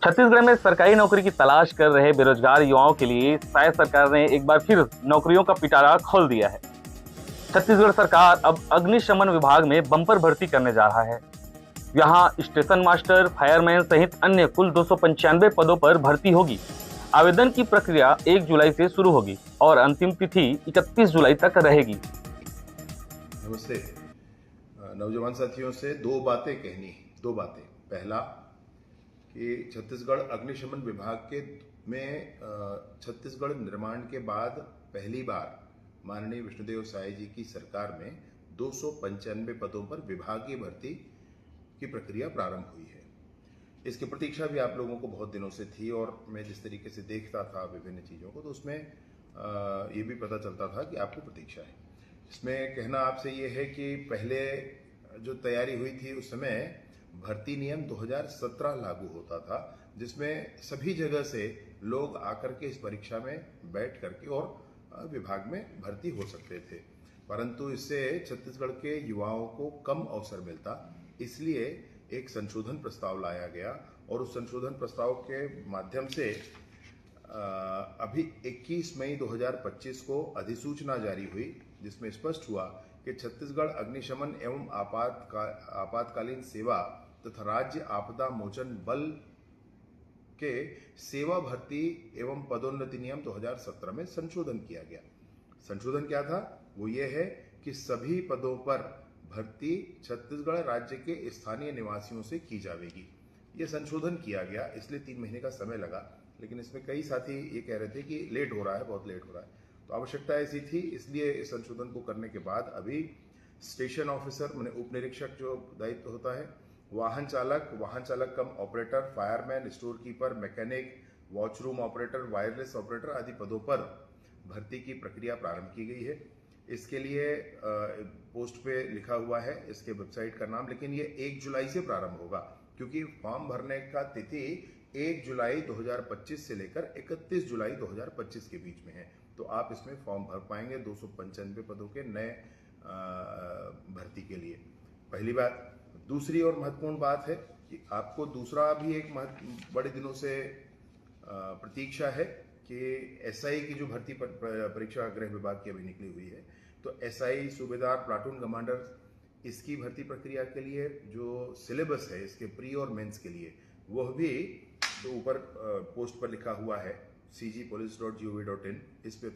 छत्तीसगढ़ में सरकारी नौकरी की तलाश कर रहे बेरोजगार युवाओं के लिए शायद सरकार ने एक बार फिर नौकरियों का पिटारा खोल दिया है। छत्तीसगढ़ सरकार अब अग्निशमन विभाग में बम्पर भर्ती करने जा रहा है। यहाँ स्टेशन मास्टर, फायरमैन सहित अन्य कुल 295 पदों पर भर्ती होगी। आवेदन की प्रक्रिया 1 जुलाई से शुरू होगी और अंतिम तिथि 31 जुलाई तक रहेगी। नमस्ते। नौजवान साथियों से दो बातें कहनी है। दो बातें। पहला कि छत्तीसगढ़ अग्निशमन विभाग के में छत्तीसगढ़ निर्माण के बाद पहली बार माननीय विष्णुदेव साय जी की सरकार में 295 पदों पर विभागीय भर्ती की प्रक्रिया प्रारंभ हुई है। इसकी प्रतीक्षा भी आप लोगों को बहुत दिनों से थी और मैं जिस तरीके से देखता था विभिन्न चीज़ों को, तो उसमें ये भी पता चलता था कि आपको प्रतीक्षा है। इसमें कहना आपसे ये है कि पहले जो तैयारी हुई थी उस समय भर्ती नियम 2017 लागू होता था, जिसमें सभी जगह से लोग आकर के इस परीक्षा में बैठ करके और विभाग में भर्ती हो सकते थे। परंतु इससे छत्तीसगढ़ के युवाओं को कम अवसर मिलता, इसलिए एक संशोधन प्रस्ताव लाया गया और उस संशोधन प्रस्ताव के माध्यम से अभी 21 मई 2025 को अधिसूचना जारी हुई, जिसमें स्पष्ट हुआ कि छत्तीसगढ़ अग्निशमन एवं आपातकालीन सेवा तथा राज्य आपदा मोचन बल के सेवा भर्ती एवं पदोन्नति नियम 2017 में संशोधन किया गया। संशोधन क्या था? वो ये है कि सभी पदों पर भर्ती छत्तीसगढ़ राज्य के स्थानीय निवासियों से की जाएगी। ये संशोधन किया गया, इसलिए 3 महीने का समय लगा, लेकिन इसमें कई साथी ये कह रहे थे कि लेट हो रहा है, बहुत लेट हो रहा है। तो आवश्यकता ऐसी थी, इसलिए इस संशोधन को करने के बाद अभी स्टेशन ऑफिसर माने उप निरीक्षक जो दायित्व होता है, वाहन चालक cum operator, fireman, store keeper, mechanic, watchroom operator, wireless operator आदि पदों पर भर्ती की प्रक्रिया प्रारंभ की गई है। इसके लिए पोस्ट पे लिखा हुआ है इसके वेबसाइट का नाम, लेकिन ये 1 जुलाई से प्रारंभ होगा, क्योंकि फॉर्म भरने का तिथि 1 जुलाई 2025 से लेकर 31 जुलाई 2025 के बीच में है। तो आप इसमें फॉर्म भर पाएंगे 295 पदों के नए भर्ती के लिए। पहली बात। दूसरी और महत्वपूर्ण बात है कि आपको दूसरा भी एक बड़े दिनों से प्रतीक्षा है कि एसआई की जो भर्ती परीक्षा गृह विभाग की अभी निकली हुई है, तो एसआई, सूबेदार, प्लाटून कमांडर, इसकी भर्ती प्रक्रिया के लिए जो सिलेबस है इसके प्री और मेंस के लिए, वह भी तो ऊपर पोस्ट पर लिखा हुआ है cgpolice.gov.in, इस पे